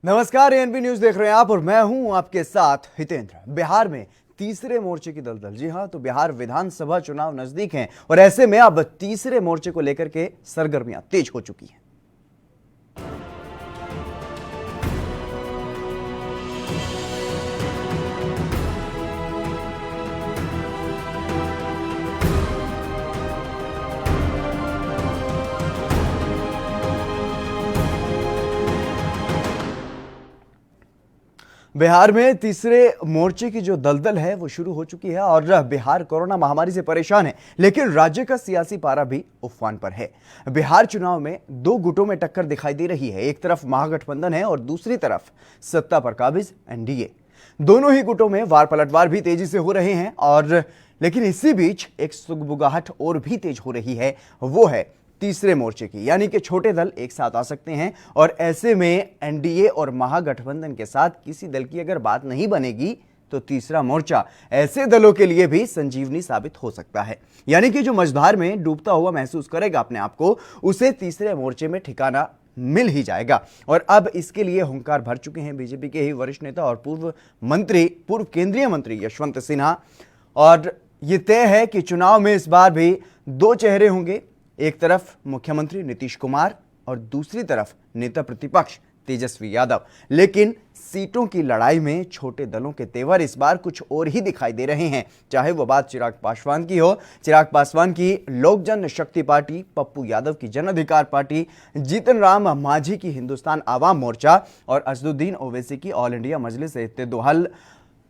नमस्कार, ANB news देख रहे हैं आप और मैं हूं आपके साथ हितेंद्र। बिहार में तीसरे मोर्चे की दलदल। जी हां, तो बिहार विधानसभा चुनाव नजदीक हैं और ऐसे में अब तीसरे मोर्चे को लेकर के सरगर्मियां तेज हो चुकी हैं। बिहार में तीसरे मोर्चे की जो दलदल है वो शुरू हो चुकी है और बिहार कोरोना महामारी से परेशान है, लेकिन राज्य का सियासी पारा भी उफान पर है। बिहार चुनाव में दो गुटों में टक्कर दिखाई दे रही है। एक तरफ महागठबंधन है और दूसरी तरफ सत्ता पर काबिज एनडीए। दोनों ही गुटों में वार पलटवार भी तेजी से हो रहे हैं और लेकिन इसी बीच एक सुगबुगाहट और भी तेज हो रही है, वो है तीसरे मोर्चे की, यानी कि छोटे दल एक साथ आ सकते हैं और ऐसे में एनडीए और महागठबंधन के साथ किसी दल की अगर बात नहीं बनेगी तो तीसरा मोर्चा ऐसे दलों के लिए भी संजीवनी साबित हो सकता है। यानी कि जो मझधार में डूबता हुआ महसूस करेगा अपने आप को, उसे तीसरे मोर्चे में ठिकाना मिल ही जाएगा। और अब इसके लिए हुंकार भर चुके हैं बीजेपी के ही वरिष्ठ नेता और पूर्व केंद्रीय मंत्री यशवंत सिन्हा। और यह तय है कि चुनाव में इस बार भी दो चेहरे होंगे, एक तरफ मुख्यमंत्री नीतीश कुमार और दूसरी तरफ नेता प्रतिपक्ष तेजस्वी यादव। लेकिन सीटों की लड़ाई में छोटे दलों के तेवर इस बार कुछ और ही दिखाई दे रहे हैं। चाहे वो बात चिराग पासवान की हो, चिराग पासवान की लोक जनशक्ति पार्टी, पप्पू यादव की जन अधिकार पार्टी, जीतन राम मांझी की हिंदुस्तान आवाम मोर्चा और असदुद्दीन ओवैसी की ऑल इंडिया मजलिस इत्तेहादुल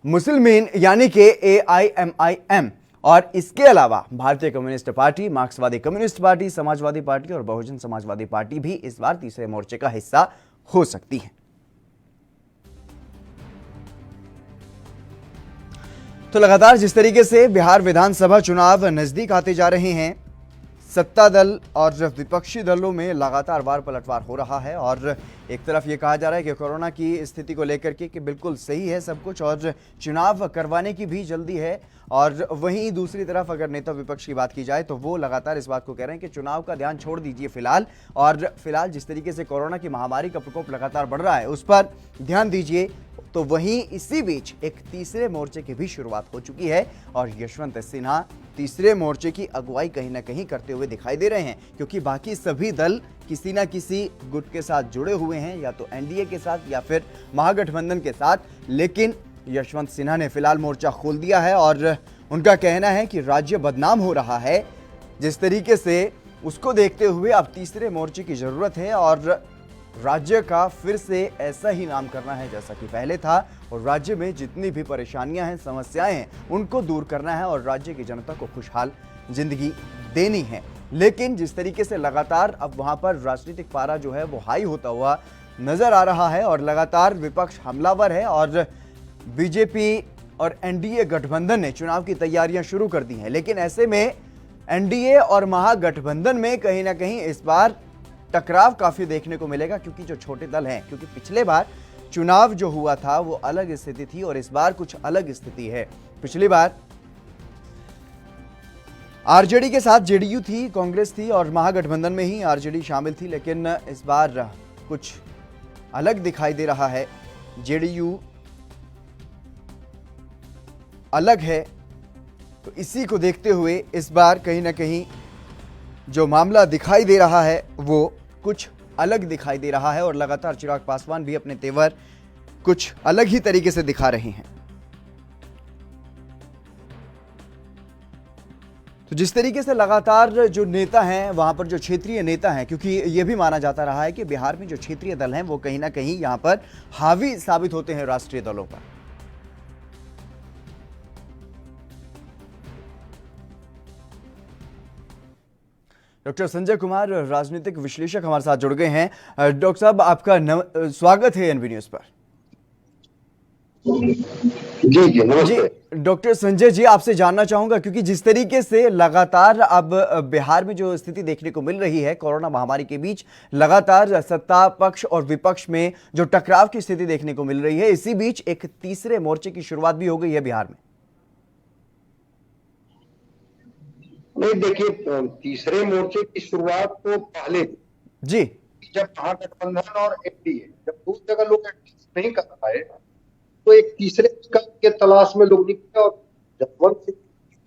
मुस्लिमीन यानी कि AIMIM, और इसके अलावा भारतीय कम्युनिस्ट पार्टी, मार्क्सवादी कम्युनिस्ट पार्टी, समाजवादी पार्टी और बहुजन समाजवादी पार्टी भी इस बार तीसरे मोर्चे का हिस्सा हो सकती है। तो लगातार जिस तरीके से बिहार विधानसभा चुनाव नजदीक आते जा रहे हैं, सत्ता दल और विपक्षी दलों में लगातार वार पलटवार हो रहा है। और एक तरफ ये कहा जा रहा है कि कोरोना की स्थिति को लेकर के कि बिल्कुल सही है सब कुछ और चुनाव करवाने की भी जल्दी है, और वहीं दूसरी तरफ अगर नेता विपक्ष की बात की जाए तो वो लगातार इस बात को कह रहे हैं कि चुनाव का ध्यान छोड़ दीजिए फिलहाल, और फिलहाल जिस तरीके से कोरोना की महामारी का प्रकोप लगातार बढ़ रहा है उस पर ध्यान दीजिए। तो वहीं इसी बीच एक तीसरे मोर्चे की भी शुरुआत हो चुकी है और यशवंत सिन्हा तीसरे मोर्चे की अगुवाई कहीं ना कहीं करते हुए दिखाई दे रहे हैं, क्योंकि बाकी सभी दल किसी ना किसी गुट के साथ जुड़े हुए हैं, या तो एनडीए के साथ या फिर महागठबंधन के साथ। लेकिन यशवंत सिन्हा ने फिलहाल मोर्चा खोल दिया है और उनका कहना है कि राज्य बदनाम हो रहा है। जिस तरीके से उसको देखते हुए अब तीसरे मोर्चे की जरूरत है और राज्य का फिर से ऐसा ही नाम करना है जैसा कि पहले था, और राज्य में जितनी भी परेशानियां हैं, समस्याएं हैं, उनको दूर करना है और राज्य की जनता को खुशहाल जिंदगी देनी है। लेकिन जिस तरीके से लगातार अब वहां पर राजनीतिक पारा जो है वो हाई होता हुआ नजर आ रहा है और लगातार विपक्ष हमलावर है और बीजेपी और एनडीए गठबंधन ने चुनाव की तैयारियां शुरू कर दी हैं। लेकिन ऐसे में एनडीए और महागठबंधन में कहीं ना कहीं इस बार टकराव काफी देखने को मिलेगा, क्योंकि जो छोटे दल हैं, क्योंकि पिछले बार चुनाव जो हुआ था वो अलग स्थिति थी और इस बार कुछ अलग स्थिति है। पिछली बार आरजेडी के साथ जेडीयू थी, कांग्रेस थी और महागठबंधन में ही आरजेडी शामिल थी, लेकिन इस बार कुछ अलग दिखाई दे रहा है। जेडीयू अलग है, तो इसी को देखते हुए इस बार कहीं ना कहीं जो मामला दिखाई दे रहा है वो कुछ अलग दिखाई दे रहा है और लगातार चिराग पासवान भी अपने तेवर कुछ अलग ही तरीके से दिखा रहे हैं। तो जिस तरीके से लगातार जो नेता हैं वहां पर, जो क्षेत्रीय नेता हैं, क्योंकि यह भी माना जाता रहा है कि बिहार में जो क्षेत्रीय दल हैं वो कहीं ना कहीं यहां पर हावी साबित होते हैं राष्ट्रीय दलों पर। डॉक्टर संजय कुमार, राजनीतिक विश्लेषक, हमारे साथ जुड़ गए हैं। डॉक्टर साहब, आपका स्वागत है एएनबी न्यूज पर। जी नमस्ते। डॉक्टर संजय जी, आपसे जानना चाहूंगा, क्योंकि जिस तरीके से लगातार अब बिहार में जो स्थिति देखने को मिल रही है कोरोना महामारी के बीच, लगातार सत्ता पक्ष और विपक्ष में जो टकराव की स्थिति देखने को मिल रही है, इसी बीच एक तीसरे मोर्चे की शुरुआत भी हो गई है बिहार में। नहीं, देखिए, तीसरे मोर्चे की शुरुआत तो पहले जी जब महागठबंधन और एनडीए जब दो जगह लोग एडजस्ट नहीं कर पाए तो एक तीसरे विकल्प के तलाश में लोग निकले और जसवंत सिंह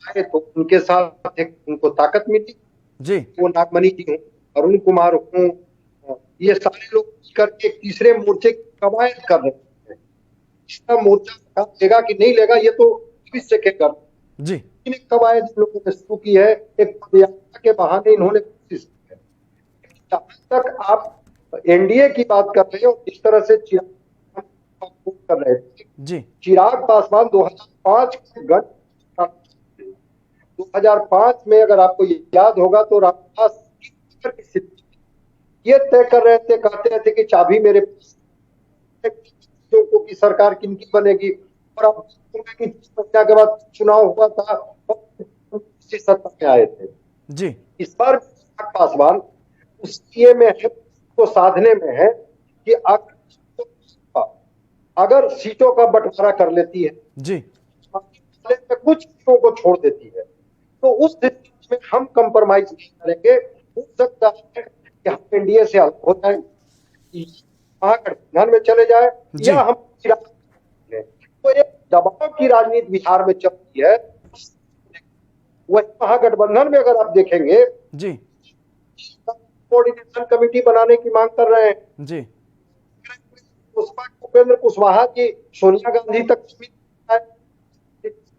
आए तो उनके साथ एक उनको ताकत मिली। जी वो नागमणि जी हूँ, अरुण कुमार हूँ, ये सारे लोग करके एक तीसरे मोर्चे की कवायद कर रहे हैं। इसका मोर्चा लेगा कि नहीं लेगा ये तो भविष्य के कर जी कवायद इन लोगों ने शुरू की है। एक पदयात्रा के बहाने इन्होंने कोशिश की है। जहां तक आप एनडीए की बात कर रहे हो, जिस तरह से चिराग कर रहे थे, जी चिराग पासवान 2005 के गण 2005 में अगर आपको याद होगा तो रामदास की स्थिति ये तय कर रहे थे, कहते रहते कि चाबी मेरे पास को की सरकार किनकी बनेगी। और अब की के बाद चुनाव हुआ था और सत्ता में आए थे। जी इस बार पासवान उस ये में है तो साधने में है कि अगर सीटों का बंटवारा कर लेती है जी कुछ सीटों को छोड़ देती है तो उस स्थिति में हम कंप्रोमाइज नहीं करेंगे। हो सकता है कि हम एनडीए से अलग हो जाए, महागठबंधन में चले जाए या हम तो एक दबाव की राजनीति बिहार में चलती है। वही महागठबंधन में अगर आप देखेंगे जी कोऑर्डिनेशन कमेटी बनाने की मांग कर रहे हैं जी उपेंद्र कुशवाहा की सोनिया गांधी तक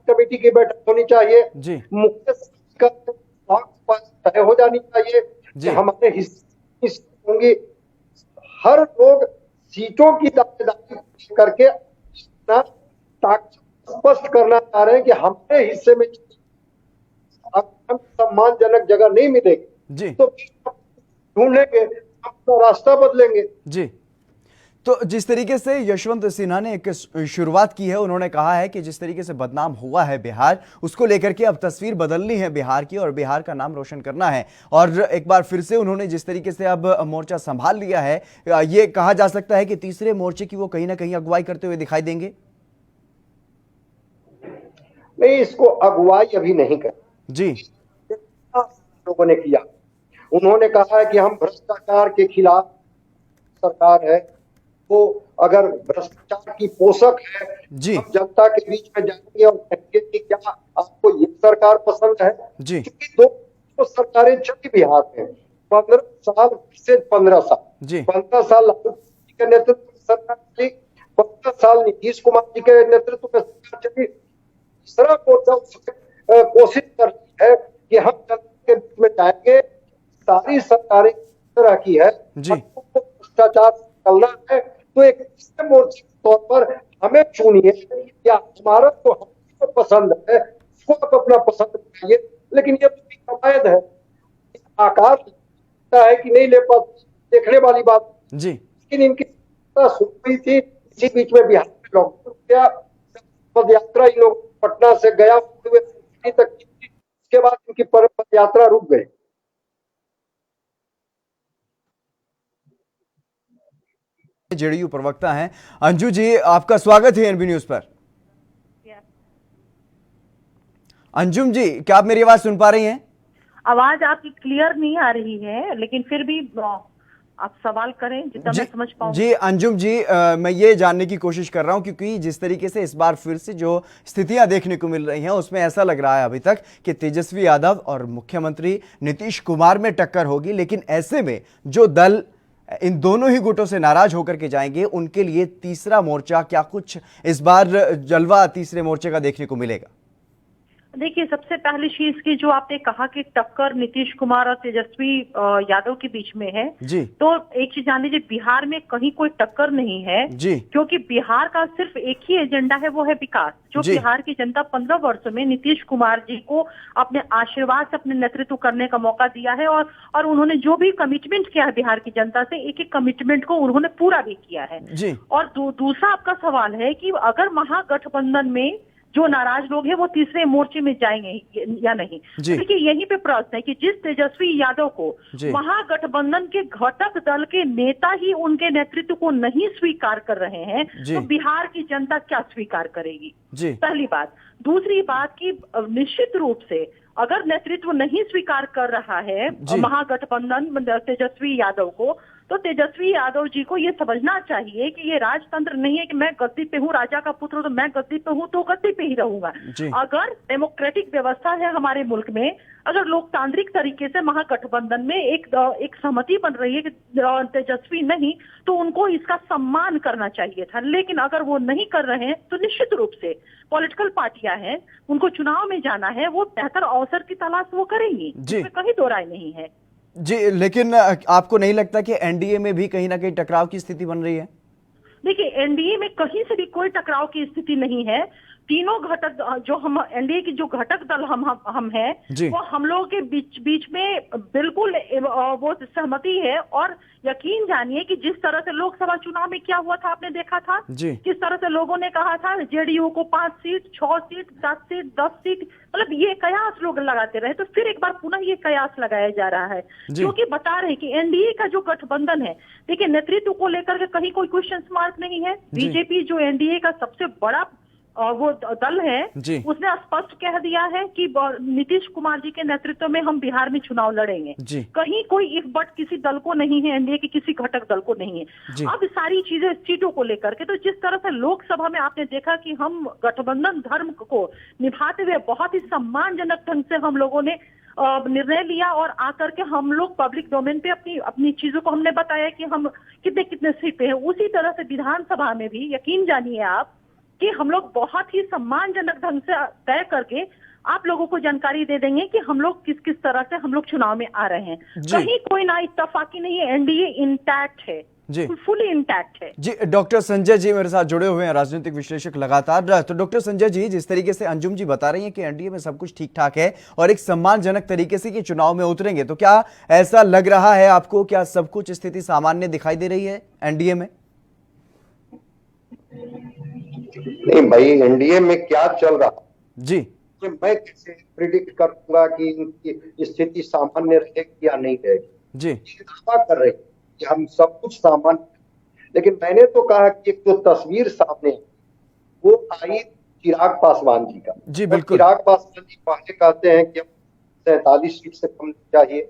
कमेटी की बैठक होनी चाहिए जी मुख्य तय हो जानी चाहिए कि हमारे हिस्से होंगे। हर लोग सीटों की दावेदारी करके स्पष्ट करना चाह रहे हैं कि हमारे हिस्से में हम सम्मानजनक जगह नहीं मिलेगी जी तो ढूंढेंगे, अपना रास्ता बदलेंगे। जी तो जिस तरीके से यशवंत सिन्हा ने एक शुरुआत की है, उन्होंने कहा है कि जिस तरीके से बदनाम हुआ है बिहार, उसको लेकर के अब तस्वीर बदलनी है बिहार की और बिहार का नाम रोशन करना है। और एक बार फिर से उन्होंने जिस तरीके से अब मोर्चा संभाल लिया है, ये कहा जा सकता है कि तीसरे मोर्चे की वो कहीं ना कहीं अगुवाई करते हुए दिखाई देंगे। नहीं, इसको अगुवाई अभी नहीं कर जी लोगों ने किया। उन्होंने कहा है कि हम भ्रष्टाचार के खिलाफ सरकार है, वो अगर भ्रष्टाचार की पोषक है जी हम जनता के बीच में जाएंगे और कहेंगे कि क्या आपको ये सरकार पसंद है जी दो सरकारें चली बिहार में 15 साल से 15 साल जी 15 साल लालू के नेतृत्व में सरकार चली, 15 साल नीतीश कुमार जी के नेतृत्व में सरकार चली। तीसरा मोर्चा कोशिश कर रही है कि हम जनता के बीच में जाएंगे। सारी सरकारें तरह की है, भ्रष्टाचार चलना है तो एक मोर्चे के तौर पर हमें चुनिए या हमारा तो हमको पसंद है उसको आप अपना पसंद करिए, लेकिन ये तो कवायद है। आकार है कि नहीं ले पाते देखने वाली बात जी लेकिन इनकी हुई थी। इसी बीच में बिहार में लॉकडाउन किया, पद यात्रा इन लोग पटना से गया हुए तक, इसके बाद इनकी पद यात्रा रुक गई। जेडीयू प्रवक्ता हैं अंजू जी, आपका स्वागत है एनबी न्यूज पर। अंजुम जी, क्या आप मेरी आवाज सुन पा रही हैं? आवाज आपकी क्लियर नहीं आ रही है, लेकिन फिर भी आप सवाल करें जितना मैं समझ पाऊं। जी अंजुम जी, मैं ये जानने की कोशिश कर रहा हूं क्योंकि जिस तरीके से इस बार फिर से जो स्थितियां देखने को मिल रही हैं उसमें ऐसा लग रहा है अभी तक कि तेजस्वी यादव और मुख्यमंत्री नीतीश कुमार में टक्कर होगी, लेकिन ऐसे में जो दल इन दोनों ही गुटों से नाराज होकर के जाएंगे उनके लिए तीसरा मोर्चा, क्या कुछ इस बार जलवा तीसरे मोर्चे का देखने को मिलेगा? देखिए, सबसे पहली चीज की जो आपने कहा कि टक्कर नीतीश कुमार और तेजस्वी यादव के बीच में है जी, तो एक चीज जान लीजिए, बिहार में कहीं कोई टक्कर नहीं है जी, क्योंकि बिहार का सिर्फ एक ही एजेंडा है, वो है विकास। जो बिहार की जनता 15 वर्षों में नीतीश कुमार जी को अपने आशीर्वाद से अपने नेतृत्व करने का मौका दिया है और उन्होंने जो भी कमिटमेंट किया है बिहार की जनता से, एक एक कमिटमेंट को उन्होंने पूरा भी किया है जी। और दूसरा आपका सवाल है कि अगर महागठबंधन में जो नाराज लोग हैं वो तीसरे मोर्चे में जाएंगे या नहीं। देखिए, यहीं पे प्रश्न है कि जिस तेजस्वी यादव को महागठबंधन के घटक दल के नेता ही उनके नेतृत्व को नहीं स्वीकार कर रहे हैं तो बिहार की जनता क्या स्वीकार करेगी? पहली बात। दूसरी बात की निश्चित रूप से अगर नेतृत्व नहीं स्वीकार कर रहा है महागठबंधन तेजस्वी यादव को, तो तेजस्वी यादव जी को ये समझना चाहिए कि ये राजतंत्र नहीं है कि मैं गद्दी पे हूँ, राजा का पुत्र हूं तो मैं गद्दी पे हूँ तो गद्दी पे ही रहूंगा। अगर डेमोक्रेटिक व्यवस्था है हमारे मुल्क में, अगर लोकतांत्रिक तरीके से महागठबंधन में एक सहमति बन रही है कि तेजस्वी नहीं, तो उनको इसका सम्मान करना चाहिए था। लेकिन अगर वो नहीं कर रहे हैं तो निश्चित रूप से पॉलिटिकल पार्टियां हैं, उनको चुनाव में जाना है, वो बेहतर अवसर की तलाश वो करेंगी, इसमें कहीं दो राय नहीं है। जी, लेकिन आपको नहीं लगता कि एनडीए में भी कहीं ना कहीं टकराव की स्थिति बन रही है? देखिए, एनडीए में कहीं से भी कोई टकराव की स्थिति नहीं है। तीनों घटक जो हम एनडीए की जो घटक दल हम हैं, वो हम लोगों के बीच में बिल्कुल वो सहमति है। और यकीन जानिए कि जिस तरह से लोकसभा चुनाव में क्या हुआ था, आपने देखा था किस तरह से लोगों ने कहा था जेडीयू को 5 सीट, 6 सीट, 7 सीट, 10 सीट, मतलब ये कयास लोग लगाते रहे। तो फिर एक बार पुनः ये कयास लगाया जा रहा है, क्योंकि बता रहे कि एनडीए का जो गठबंधन है, देखिए नेतृत्व को लेकर के कहीं कोई क्वेश्चन मार्क नहीं है। बीजेपी जो एनडीए का सबसे बड़ा वो दल है, उसने स्पष्ट कह दिया है कि नीतीश कुमार जी के नेतृत्व में हम बिहार में चुनाव लड़ेंगे। कहीं कोई इफ बट किसी दल को नहीं है, एनडीए के किसी घटक दल को नहीं है। अब सारी चीजें सीटों को लेकर के, तो जिस तरह से लोकसभा में आपने देखा कि हम गठबंधन धर्म को निभाते हुए बहुत ही सम्मानजनक ढंग से हम लोगों ने निर्णय लिया और आकर के हम लोग पब्लिक डोमेन पे अपनी चीजों को हमने बताया कि हम कितने सीटें हैं। उसी तरह से विधानसभा में भी यकीन जानिए आप कि हम लोग बहुत ही सम्मानजनक ढंग से तय करके आप लोगों को जानकारी दे देंगे कि हम लोग किस किस तरह से हम लोग चुनाव में आ रहे हैं। कहीं कोई ना इत्तेफाकी नहीं है, एनडीए इंटैक्ट है, फुली इंटैक्ट है। जी, डॉक्टर संजय जी मेरे साथ जुड़े हुए हैं, राजनीतिक विश्लेषक लगातार। तो डॉक्टर संजय जी, जिस तरीके से अंजुम जी बता रही हैं कि एनडीए में सब कुछ ठीक ठाक है और एक सम्मानजनक तरीके से कि चुनाव में उतरेंगे, तो क्या ऐसा लग रहा है आपको, क्या सब कुछ स्थिति सामान्य दिखाई दे रही है एनडीए में? नहीं भाई, एनडीए में क्या चल रहा जी, ये मैं कैसे प्रिडिक्ट करूंगा कि इनकी स्थिति सामान्य रहेगी या नहीं रहेगी। जी, दावा कर रहे हैं कि हम सब कुछ सामान्य, लेकिन मैंने तो कहा कि एक जो तस्वीर सामने वो आई चिराग पासवान जी का। जी बिल्कुल। चिराग पासवान जी पहले कहते हैं कि 47 सीट से कम नहीं चाहिए,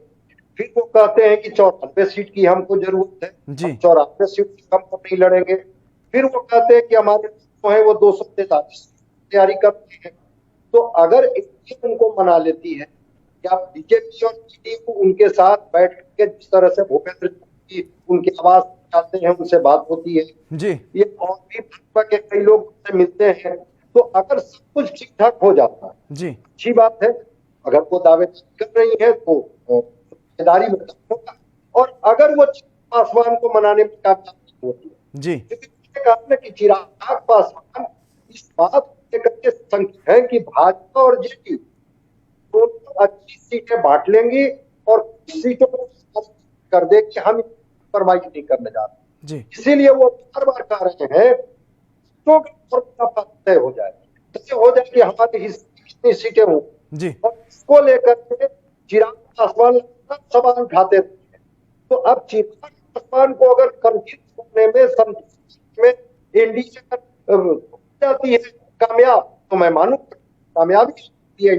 फिर वो कहते हैं कि 94 सीट की हमको जरूरत है, 94 सीट से कम तो नहीं लड़ेंगे। फिर वो कहते हैं कि हमारे जो है वो 243 तैयारी करते हैं। तो अगर उनको मना लेती है या बीजेपी और जेडीयू उनके साथ बैठ के जिस तरह से भूपेंद्र की उनकी आवाज चाहते हैं, उनसे बात होती है जी, ये और भी भाजपा के कई लोग से मिलते हैं, तो अगर सब कुछ ठीक ठाक हो जाता है जी, अच्छी बात है। अगर वो दावे कर रही है तो जिम्मेदारी में होगा, और अगर वो पासवान को मनाने में कामयाब होती है जी, कहा कि चिराग पासवान इस बात लेकर के संकेत है कि भाजपा और जेडीयू दोनों अच्छी सीटें बांट लेंगी और सीटों को कर दे कि हम परवाही नहीं करने जा रहे। इसीलिए वो बार बार कह रहे हैं तो तय हो जाए, कि हमारी कितनी सीटें हों जी, और इसको लेकर के चिराग पासवान सवाल उठाते थे। तो अब चिराग पासवान को अगर कन्फ्यूज करने में में एनडीए जाती है कामयाब, तो मैं मानूं कामयाबी है।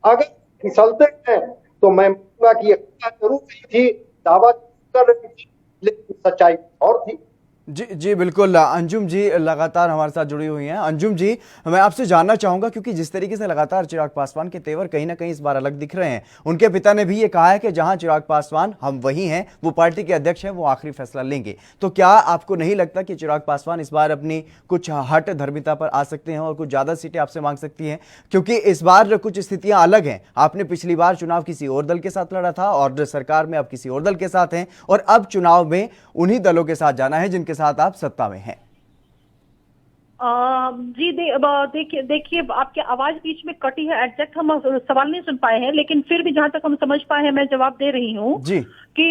अगर फिसलते हैं तो मैं मानूंगा कि ये जरूर थी, दावा कर रही थी, लेकिन सच्चाई और थी। जी बिल्कुल। अंजुम जी लगातार हमारे साथ जुड़ी हुई हैं। अंजुम जी, मैं आपसे जानना चाहूंगा, क्योंकि जिस तरीके से लगातार चिराग पासवान के तेवर कहीं ना कहीं इस बार अलग दिख रहे हैं, उनके पिता ने भी ये कहा है कि जहां चिराग पासवान हम वही हैं, वो पार्टी के अध्यक्ष हैं, वो आखिरी फैसला लेंगे। तो क्या आपको नहीं लगता कि चिराग पासवान इस बार अपनी कुछ हट धर्मिता पर आ सकते हैं और कुछ ज्यादा सीटें आपसे मांग सकती हैं? क्योंकि इस बार कुछ स्थितियां अलग हैं। आपने पिछली बार चुनाव किसी और दल के साथ लड़ा था और सरकार में अब किसी और दल के साथ हैं, और अब चुनाव में उन्हीं दलों के साथ जाना है जिनके साथ आप सत्ता में हैं। जी देखिए आपकी आवाज बीच में कटी है, एग्जैक्ट हम सवाल नहीं सुन पाए हैं, लेकिन फिर भी जहां तक हम समझ पाए हैं मैं जवाब दे रही हूँ कि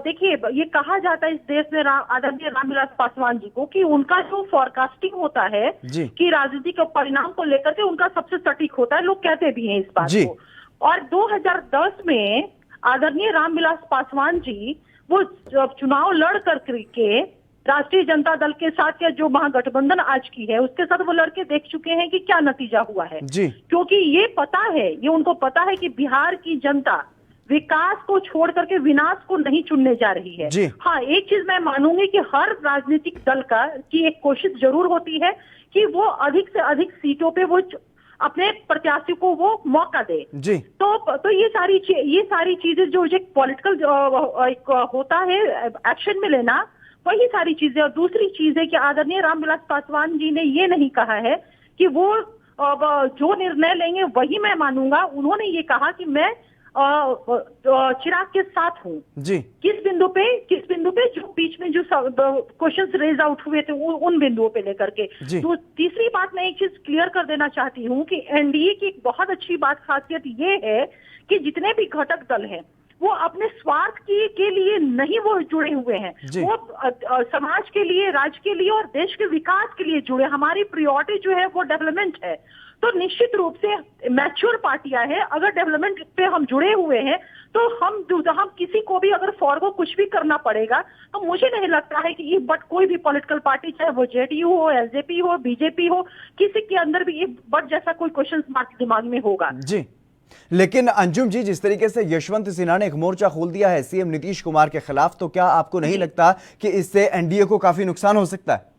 देखिए ये कहा जाता है इस देश में आदरणीय रामविलास पासवान जी को कि उनका जो फोरकास्टिंग होता है कि राजनीति के परिणाम को लेकर के उनका सबसे सटीक होता है, लोग कहते भी हैं इस बात को। और 2010 में आदरणीय रामविलास पासवान जी वो चुनाव लड़ करके राष्ट्रीय जनता दल के साथ या जो महागठबंधन आज की है उसके साथ वो लड़के देख चुके हैं कि क्या नतीजा हुआ है। क्योंकि ये पता है, ये उनको पता है कि बिहार की जनता विकास को छोड़ करके विनाश को नहीं चुनने जा रही है। हाँ, एक चीज मैं मानूंगी कि हर राजनीतिक दल की एक कोशिश जरूर होती है कि वो अधिक से अधिक सीटों पे वो अपने प्रत्याशी को वो मौका दे। जी। तो ये सारी चीजें जो एक पॉलिटिकल होता है एक्शन में लेना, वही सारी चीजें। और दूसरी चीज है कि आदरणीय रामविलास पासवान जी ने ये नहीं कहा है कि वो जो निर्णय लेंगे वही मैं मानूंगा। उन्होंने ये कहा कि मैं चिराग के साथ हूँ। जी। किस बिंदु पे जो बीच में जो क्वेश्चंस रेज आउट हुए थे उन बिंदुओं पे लेकर के। तो तीसरी बात मैं एक चीज क्लियर कर देना चाहती हूँ कि एनडीए की एक बहुत अच्छी खासियत ये है कि जितने भी घटक दल हैं वो अपने स्वार्थ के लिए नहीं वो जुड़े हुए हैं, वो समाज के लिए, राज्य के लिए और देश के विकास के लिए जुड़े। हमारी प्रायोरिटी जो है वो डेवलपमेंट है। तो निश्चित रूप से मैच्योर पार्टियां हैं, अगर डेवलपमेंट पे हम जुड़े हुए हैं तो हम किसी को भी अगर फॉरगो कुछ भी करना पड़ेगा तो मुझे नहीं लगता है कि बट कोई भी पॉलिटिकल पार्टी, चाहे वो जेडीयू हो, एलजेपी हो, बीजेपी हो, किसी के अंदर भी ये बट जैसा कोई क्वेश्चन मार्क दिमाग में होगा। जी। लेकिन अंजुम जी, जिस तरीके से यशवंत सिन्हा ने एक मोर्चा खोल दिया है सीएम नीतीश कुमार के खिलाफ, तो क्या आपको नहीं लगता कि इससे एनडीए को काफी नुकसान हो सकता है?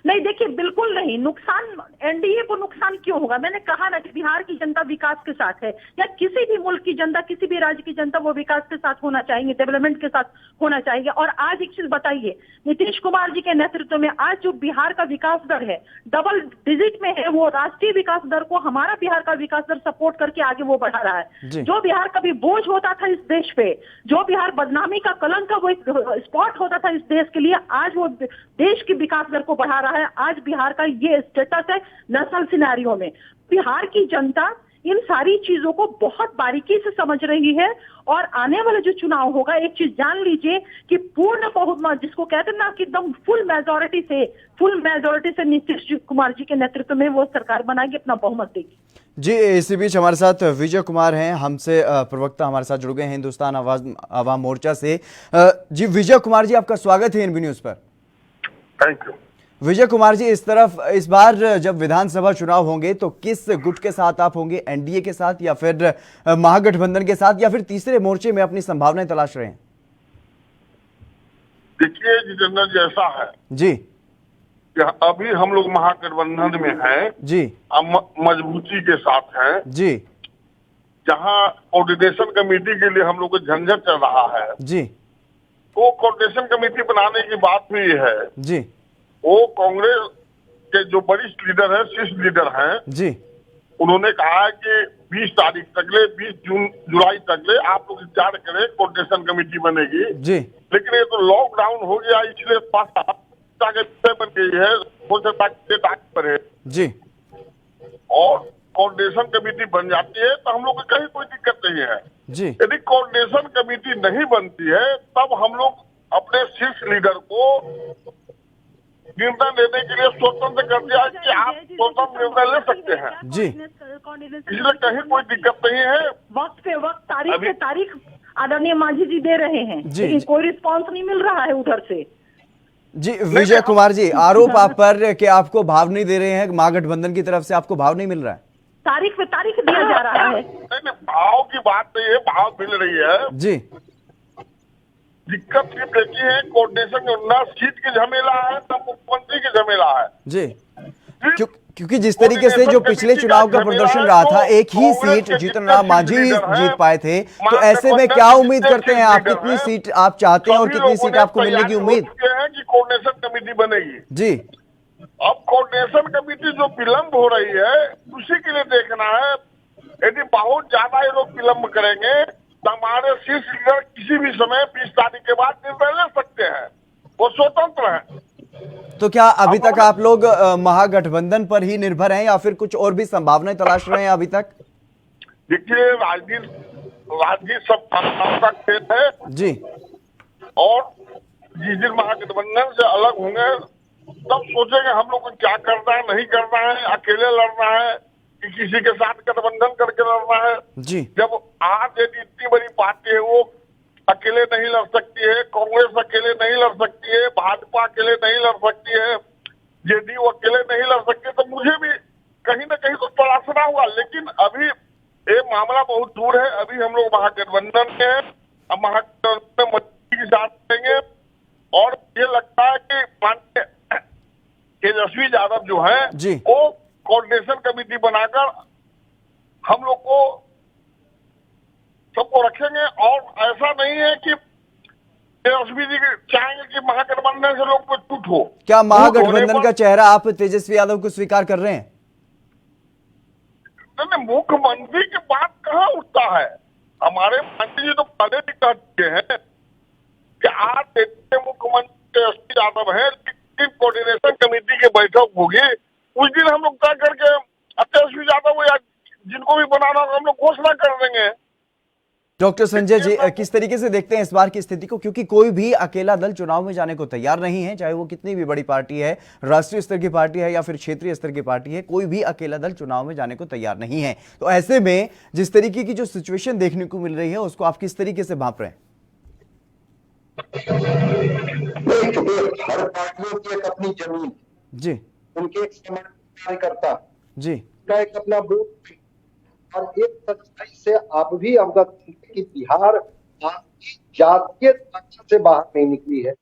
नहीं, देखिए बिल्कुल नहीं, नुकसान एनडीए को नुकसान क्यों होगा? मैंने कहा ना कि बिहार की जनता विकास के साथ है, या किसी भी मुल्क की जनता, किसी भी राज्य की जनता वो विकास के साथ होना चाहिए, डेवलपमेंट के साथ होना चाहिए। और आज एक चीज बताइए, नीतीश कुमार जी के नेतृत्व में आज जो बिहार का विकास दर है डबल डिजिट में है, वो राष्ट्रीय विकास दर को हमारा बिहार का विकास दर सपोर्ट करके आगे वो बढ़ा रहा है। जो बिहार कभी बोझ होता था इस देश पे, जो बिहार बदनामी का कलंक का वो एक स्पॉट होता था इस देश के लिए, आज वो देश की विकास दर को बढ़ा रहा है। आज बिहार का ये स्टेटस है नेशनल सिनेरियो में। बिहार की जनता इन सारी चीजों को बहुत बारीकी से समझ रही है और आने वाला जो चुनाव होगा, एक चीज जान लीजिए कि पूर्ण बहुमत, जिसको कहते हैं ना कि एकदम फुल मेजोरिटी से नीतीश कुमार जी के नेतृत्व में वो सरकार बनाएगी, अपना बहुमत देगी। जी, इसी बीच हमारे साथ विजय कुमार हैं, हमसे प्रवक्ता हमारे साथ जुड़ गए हैं हिंदुस्तान आवाम मोर्चा से। जी विजय कुमार जी, आपका स्वागत है एनबी न्यूज पर। Thank you. विजय कुमार जी, इस बार जब विधानसभा चुनाव होंगे तो किस गुट के साथ आप होंगे? एनडीए के साथ या फिर महागठबंधन के साथ, या फिर तीसरे मोर्चे में अपनी संभावनाएं तलाश रहे हैं? देखिए जितेंद्र जी, ऐसा है जी कि अभी हम लोग महागठबंधन में हैं जी, मजबूती के साथ हैं जी। जहां कोऑर्डिनेशन कमेटी के लिए हम लोग को झंझट चल रहा है जी, वो कोऑर्डिनेशन कमेटी बनाने की बात हुई है जी। वो कांग्रेस के जो वरिष्ठ लीडर है, शीर्ष लीडर हैं जी, उन्होंने कहा है कि 20 तारीख तक ले, 20 जुलाई तक ले आप लोग इंतजार करें, कोऑर्डिनेशन कमेटी बनेगी जी। लेकिन ये तो लॉकडाउन हो गया, इसलिए बन गई है, हो सकता है पर है जी। और कोऑर्डिनेशन कमेटी बन जाती है तो हम लोग को कहीं कोई दिक्कत नहीं है जी। यदि कोऑर्डिनेशन कमेटी नहीं बनती है तब हम लोग अपने शीर्ष लीडर को निर्णय लेने के लिए स्वतंत्र कर दिया कि आप स्वतंत्र निर्णय ले सकते हैं जी। इसलिए कहीं कोई दिक्कत नहीं है। वक्त पे वक्त, तारीख पे तारीख आदरणीय मांझी जी दे रहे हैं जी, लेकिन कोई रिस्पांस नहीं मिल रहा है उधर से जी। विजय कुमार जी, आरोप आप पर कि आपको भाव नहीं दे रहे हैं, महागठबंधन की तरफ से आपको भाव नहीं मिल रहा है? तारीख पे तारीख दिया जा रहा है। नहीं, भाव की बात नहीं है, भाव मिल रही है जी। दिक्कत सिर्फ देखी है कोऑर्डिनेशन में, ना सीट की झमेला है ना मुख्यमंत्री की झमेला है जी। क्योंकि जिस तरीके से जो पिछले चुनाव का प्रदर्शन रहा था, एक ही सीट जीतन राम मांझी जीत पाए थे, तो ऐसे में क्या उम्मीद करते हैं आप? कितनी सीट आप चाहते हैं और कितनी सीट आपको मिलने की उम्मीद है कि कोऑर्डिनेशन कमेटी बनेगी जी। अब कोऑर्डिनेशन कमेटी जो विलम्ब हो रही है उसी के लिए देखना है। यदि बहुत ज्यादा ये लोग विलम्ब करेंगे तो हमारे शीर्ष लीडर किसी भी समय 20 तारीख के बाद निर्णय ले सकते हैं, वो स्वतंत्र है। तो क्या अभी तक आप लोग महागठबंधन पर ही निर्भर हैं या फिर कुछ और भी संभावनाएं तलाश रहे हैं अभी तक? देखिए राजनीति सब का खेल है जी, और जिस दिन महागठबंधन से अलग होंगे तब सोचेंगे हम लोग को क्या करना है, नहीं करना है, अकेले लड़ना है कि किसी के साथ गठबंधन करके लड़ना है जी। जब आज यदि इतनी बड़ी पार्टी है वो अकेले नहीं लड़ सकती है, कांग्रेस अकेले नहीं लड़ सकती है, भाजपा अकेले नहीं लड़ सकती है, जेडीयू अकेले नहीं लड़ सकती, तो मुझे भी कहीं ना कहीं तो तलाशना हुआ। लेकिन अभी ये मामला बहुत दूर है। अभी हम लोग महागठबंधन में हैं, अब महागठबंधन में मजबूती के साथ रहेंगे और ये लगता है कि माननीय तेजस्वी यादव जो है वो कोऑर्डिनेशन कमेटी बनाकर हम लोग को सबको रखेंगे। और ऐसा नहीं है कि तेजस्वी जी चाहेंगे कि महागठबंधन से लोग को टूट हो। क्या महागठबंधन का चेहरा आप तेजस्वी यादव को स्वीकार कर रहे हैं? मुख्यमंत्री की बात कहाँ उठता है? हमारे मंत्री जी तो पहले भी कह चुके हैं कि आज देखते मुख्यमंत्री तेजस्वी यादव है, लेकिन कोऑर्डिनेशन कमेटी की बैठक होगी उस दिन हम लोग तय करके तेजस्वी यादव या जिनको भी बनाना होगा हम लोग घोषणा कर देंगे। डॉक्टर संजय जी, किस तरीके से देखते हैं इस बार की स्थिति को, क्योंकि कोई भी अकेला दल चुनाव में जाने को तैयार नहीं है, चाहे वो कितनी भी बड़ी पार्टी है, राष्ट्रीय स्तर की पार्टी है या फिर क्षेत्रीय स्तर की पार्टी है, कोई भी अकेला दल चुनाव में जाने को तैयार नहीं है। तो ऐसे में जिस तरीके की जो सिचुएशन देखने को मिल रही है उसको आप किस तरीके से भांप रहे हैं? हर पार्टियों की एक अपनी जमीन जी, उनके एक समर्पित कार्यकर्ता जी का एक अपना बूथ और एक सच्चाई से आप भी अवगत हैं कि बिहार आपकी जातीय ताकत से बाहर नहीं निकली है।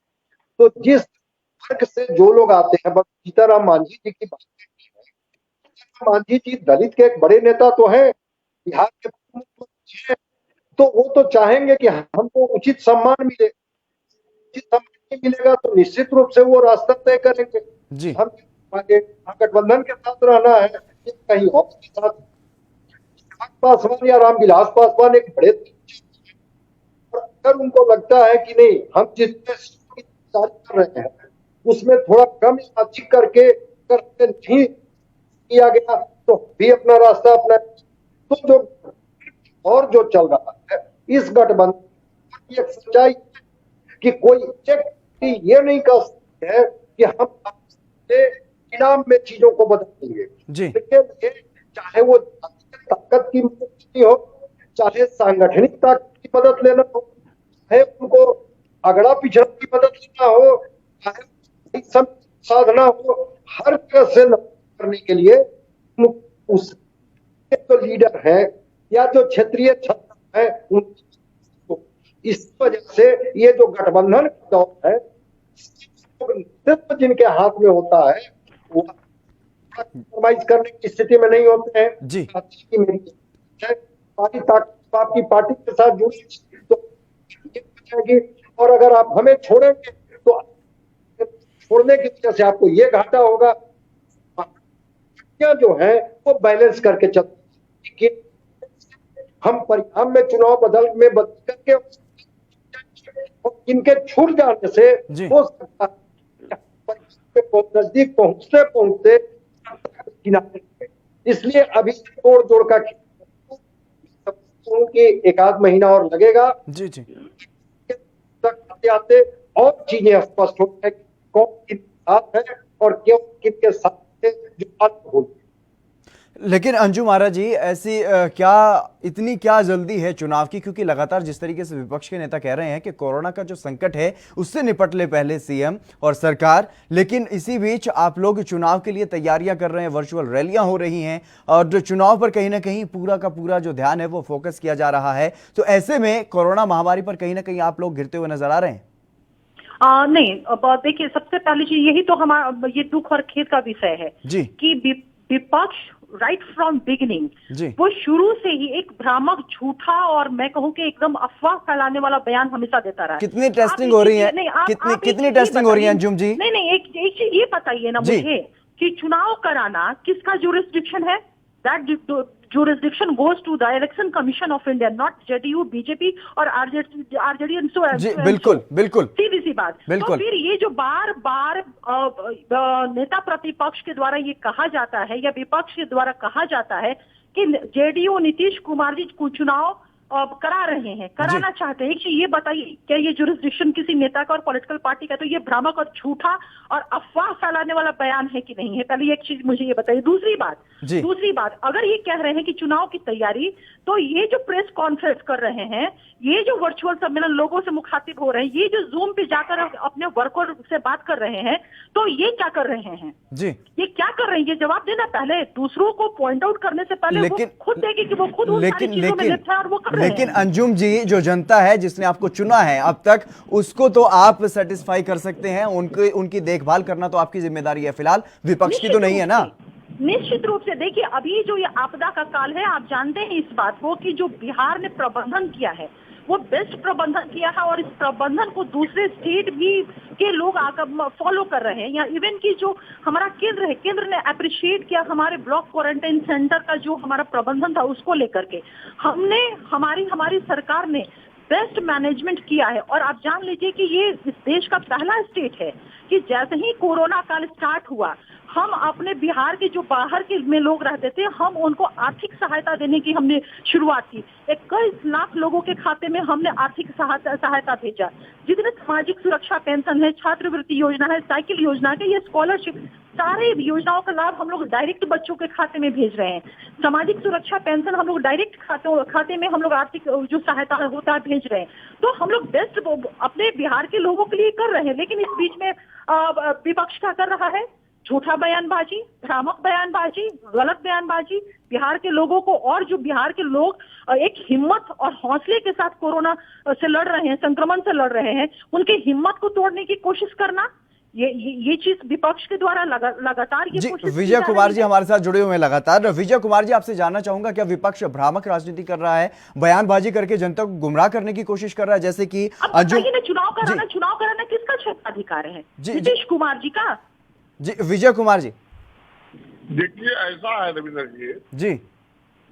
तो जिस वर्ग से जो लोग आते हैं, बस सीताराम मांझी जी की बात करनी है, सीताराम मांझी जी दलित के एक बड़े नेता तो हैं, बिहार के मुख्यमंत्री हैं, तो वो तो चाहेंगे कि हमको उचित सम्मान मिले। उचित सम्मान नहीं मिलेगा तो निश्चित रूप से वो रास्ता तय करेंगे। जी, हम गठबंधन के साथ रहना है या कहीं और के साथ। पासवान या रामविलास पासवान एक बड़े, अगर उनको लगता है कि नहीं हम जितने कर रहे हैं उसमें थोड़ा कम अधिक करके करते नहीं किया गया तो भी अपना रास्ता अपना, तो जो और जो चल रहा है इस गठबंधन की एक सच्चाई कि कोई एक ये नहीं कह सकते है कि हम इनाम में चीजों को बदल देंगे। लेकिन चाहे वो ताकत की मदद हो, चाहे सांगठनिक ताकत की मदद लेना हो, चाहे उनको अगड़ा पिछड़ा की मदद लेना हो, चाहे साधना हो, हर तरह से करने के लिए उस जो लीडर है या जो क्षेत्रीय छत्र है इस वजह से ये जो गठबंधन का दौर है नेतृत्व जिनके हाथ में होता है वो कॉम्प्रोमाइज करने की स्थिति में नहीं होते हैं। जी, की मेरी आपकी पार्टी के साथ जुड़ी तो ये बचेगी, और अगर आप हमें छोड़ेंगे तो छोड़ने की वजह से आपको ये घाटा होगा। जो है वो बैलेंस करके चलते, हम परिणाम में चुनाव बदल करके इनके छूट जाने से हो सकता है नजदीक पहुंचते पहुंचते, इसलिए अभी तोड़ जोड़ का कि एक आध महीना और लगेगा जी जी तक आते और चीजें स्पष्ट हो है कौन किसके साथ है और क्यों किसके साथ है जो बात होगी। लेकिन अंजू महाराज जी, ऐसी इतनी क्या जल्दी है चुनाव की, क्योंकि लगातार जिस तरीके से विपक्ष के नेता कह रहे हैं कि कोरोना का जो संकट है उससे निपट ले पहले सीएम और सरकार, लेकिन इसी बीच आप लोग चुनाव के लिए तैयारियां कर रहे हैं, वर्चुअल रैलियां हो रही हैं और जो चुनाव पर कहीं ना कहीं पूरा का पूरा जो ध्यान है वो फोकस किया जा रहा है। तो ऐसे में कोरोना महामारी पर कहीं ना कहीं आप लोग घिरते हुए नजर आ रहे हैं? नहीं, देखिए सबसे पहली चीज यही तो हमारा ये दुख और खेद का विषय है जी कि विपक्ष राइट फ्रॉम बिगिनिंग वो शुरू से ही एक भ्रामक, झूठा और मैं कहूँ कि एकदम अफवाह फैलाने वाला बयान हमेशा देता रहा है। कितनी टेस्टिंग हो रही है? कितनी टेस्टिंग हो रही है अंजुम जी? नहीं, एक चीज ये बताइए ना मुझे कि चुनाव कराना किसका जुरिस्डिक्शन है? That jurisdiction goes to the Election Commission of India, not JDU, BJP और RJD and so on. जी बिल्कुल बिल्कुल, सीधी सी बात। तो फिर ये जो बार बार नेता प्रतिपक्ष के द्वारा ये कहा जाता है या विपक्ष के द्वारा कहा जाता है कि जेडीयू नीतीश कुमार जी को चुनाव करा रहे हैं, कराना चाहते हैं। एक चीज ये बताइए, क्या ये जुरिस्डिक्शन किसी नेता का और पॉलिटिकल पार्टी का? तो ये भ्रामक और झूठा और अफवाह फैलाने वाला बयान है कि नहीं है? पहले एक चीज मुझे ये बताइए। दूसरी बात, अगर ये कह रहे हैं कि चुनाव की तैयारी, तो ये जो प्रेस कॉन्फ्रेंस कर रहे हैं, ये जो वर्चुअल सम्मेलन लोगों से मुखातिब हो रहे हैं, ये जो जूम पे जाकर अपने वर्कर से बात कर रहे हैं, तो ये क्या कर रहे हैं जी? ये क्या कर रहे हैं? ये जवाब देना। पहले दूसरों को पॉइंट आउट करने से पहले वो खुद देखे कि वो खुद उन सारी चीजों में लिप्त है और वो कर रहे हैं। लेकिन अंजुम जी, जो जनता है जिसने आपको चुना है अब तक, उसको तो आप सेटिस्फाई कर सकते हैं, उनकी देखभाल करना तो आपकी जिम्मेदारी है। फिलहाल विपक्ष की तो नहीं है ना? निश्चित रूप से। देखिए, अभी जो ये आपदा का काल है, आप जानते हैं इस बात को कि जो बिहार ने प्रबंधन किया है वो बेस्ट प्रबंधन किया है, और इस प्रबंधन को दूसरे स्टेट भी के लोग आकर फॉलो कर रहे हैं। या इवन की जो हमारा केंद्र है, केंद्र ने अप्रिशिएट किया हमारे ब्लॉक क्वारंटाइन सेंटर का जो हमारा प्रबंधन था उसको लेकर के। हमने हमारी सरकार ने बेस्ट मैनेजमेंट किया है। और आप जान लीजिए कि ये इस देश का पहला स्टेट है कि जैसे ही कोरोना काल स्टार्ट हुआ, हम अपने बिहार के जो बाहर के में लोग रहते थे, हम उनको आर्थिक सहायता देने की हमने शुरुआत की। 21 लाख लोगों के खाते में हमने आर्थिक सहायता भेजा। जितने सामाजिक सुरक्षा पेंशन है, छात्रवृत्ति योजना है, साइकिल योजना है, ये स्कॉलरशिप, सारे योजनाओं का लाभ हम लोग डायरेक्ट बच्चों के खाते में भेज रहे हैं। सामाजिक सुरक्षा पेंशन हम लोग डायरेक्ट खाते में हम लोग आर्थिक जो सहायता होता है भेज रहे हैं। तो हम लोग बेस्ट अपने बिहार के लोगों के लिए कर रहे हैं। लेकिन इस बीच में विपक्ष क्या कर रहा है? झूठा बयानबाजी, भ्रामक बयानबाजी, गलत बयानबाजी। बिहार के लोगों को, और जो बिहार के लोग एक हिम्मत और हौसले के साथ कोरोना से लड़ रहे हैं, संक्रमण से लड़ रहे हैं, उनकी हिम्मत को तोड़ने की कोशिश करना, ये चीज विपक्ष के द्वारा लगातार ये कोशिश। विजय कुमार जी हमारे साथ जुड़े हुए हैं लगातार। विजय कुमार जी, आपसे जानना चाहूंगा, क्या विपक्ष भ्रामक राजनीति कर रहा है, बयानबाजी करके जनता को गुमराह करने की कोशिश कर रहा है? जैसे कि चुनाव कराना किसका क्षेत्राधिकार है? नीतीश कुमार जी का? जी विजय कुमार जी। देखिए, ऐसा है रविंद्र जी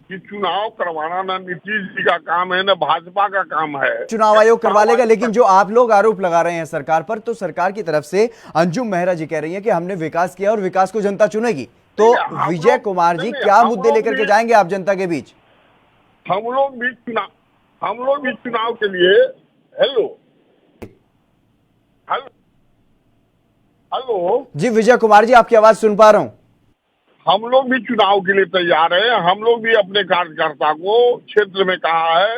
कि चुनाव करवाना ना नीतीश जी का काम है, ना भाजपा का काम है। चुनाव आयोग करवा लेगा, लेकिन जो आप लोग आरोप लगा रहे हैं सरकार पर, तो सरकार की तरफ से अंजुम मेहरा जी कह रही है कि हमने विकास किया और विकास को जनता चुनेगी। तो विजय कुमार जी, क्या मुद्दे लेकर के जाएंगे आप जनता के बीच? हम लोग भी चुनाव के लिए हेलो जी विजय कुमार जी, आपकी आवाज सुन पा रहा हूँ। हम लोग भी चुनाव के लिए तैयार हैं। हम लोग भी अपने कार्यकर्ता को क्षेत्र में कहा है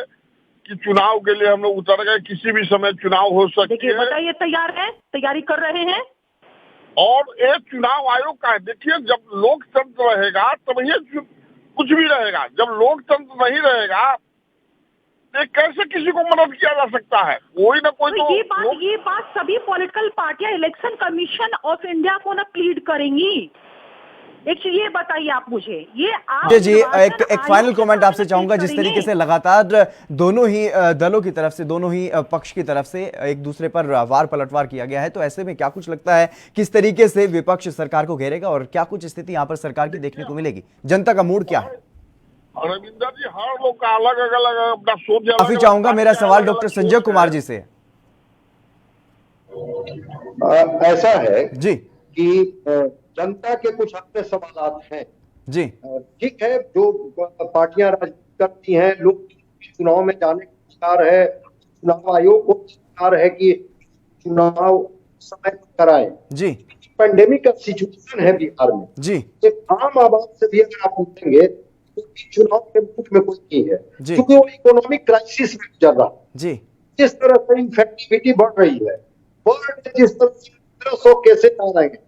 कि चुनाव के लिए हम लोग उतर गए, किसी भी समय चुनाव हो सकती है। बताइए, तैयार है, तैयारी कर रहे हैं। और एक चुनाव आयोग का है। देखिए, जब लोकतंत्र रहेगा तब ये कुछ भी रहेगा। जब लोकतंत्र नहीं रहेगा, कैसे किसी को मदद किया जा सकता है? कोई ना कोई तो ये बात सभी पॉलिटिकल पार्टियां इलेक्शन कमीशन ऑफ इंडिया को ना प्लीड करेंगी। एक चीज ये बताइए आप मुझे, ये आप जी एक फाइनल कमेंट आपसे चाहूंगा। जिस तरीके से लगातार दोनों ही दलों की तरफ से, दोनों ही पक्ष की तरफ से एक दूसरे पर वार पलटवार किया गया है, तो ऐसे में क्या कुछ लगता है किस तरीके से विपक्ष सरकार को घेरेगा और क्या कुछ स्थिति यहाँ पर सरकार की देखने को मिलेगी? जनता का मूड क्या है? रविंदर जी, हर लोग का अलग अलग अपना सोच। काफी चाहूंगा मेरा सवाल डॉक्टर संजय कुमार जी से। ऐसा है जी कि जनता के कुछ अपने सवाल हैं जी। ठीक है, जो पार्टियां राजनीति करती हैं, लोग चुनाव में जाने का अधिकार है, चुनाव आयोग को अधिकार है कि चुनाव समय पर कराए जी। पेंडेमिक का सिचुएशन है बिहार में जी। एक आम आवाज से भी अगर आप पूछेंगे तो चुनाव के मुख में कोई नहीं है, क्योंकि वो इकोनॉमिक क्राइसिस में गुजर रहा जी। जिस तरह से इन्फेक्टिविटी बढ़ रही है, जिस तरह से 1500 केसेस आ रहे हैं,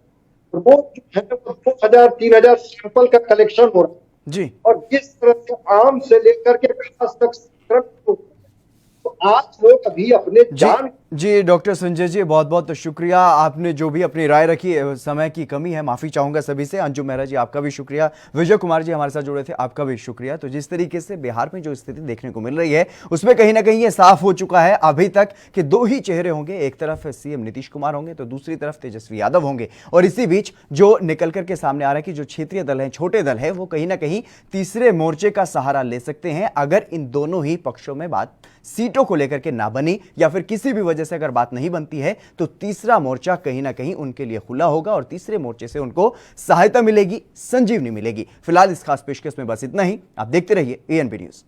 वो 2000-3000 सैंपल का कलेक्शन हो रहा है जी। और जिस तरह से आम से लेकर के खास तक, तो आज वो अभी अपने जान जी। डॉक्टर संजय जी, बहुत बहुत शुक्रिया, आपने जो भी अपनी राय रखी। समय की कमी है, माफी चाहूंगा सभी से। अंजुम मेहरा जी, आपका भी शुक्रिया। विजय कुमार जी हमारे साथ जुड़े थे, आपका भी शुक्रिया। तो जिस तरीके से बिहार में जो स्थिति देखने को मिल रही है, उसमें कहीं ना कहीं ये साफ हो चुका है अभी तक कि दो ही चेहरे होंगे। एक तरफ सीएम नीतीश कुमार होंगे तो दूसरी तरफ तेजस्वी यादव होंगे। और इसी बीच जो निकल करके सामने आ रहा है कि जो क्षेत्रीय दल है, छोटे दल है, वो कहीं ना कहीं तीसरे मोर्चे का सहारा ले सकते हैं अगर इन दोनों ही पक्षों में बात सीटों को लेकर के ना बनी, या फिर किसी भी वजह से अगर बात नहीं बनती है, तो तीसरा मोर्चा कहीं ना कहीं उनके लिए खुला होगा और तीसरे मोर्चे से उनको सहायता मिलेगी, संजीवनी मिलेगी। फिलहाल इस खास पेशकश में बस इतना ही। आप देखते रहिए ANP news.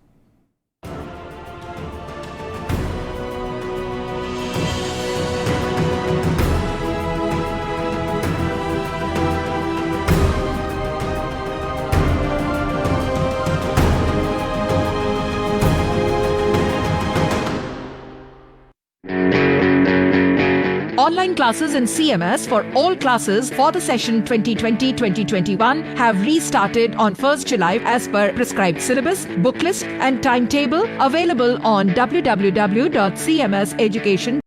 Online classes in CMS for all classes for the session 2020-2021 have restarted on 1st July as per prescribed syllabus, book list and timetable available on www.cmseducation.in.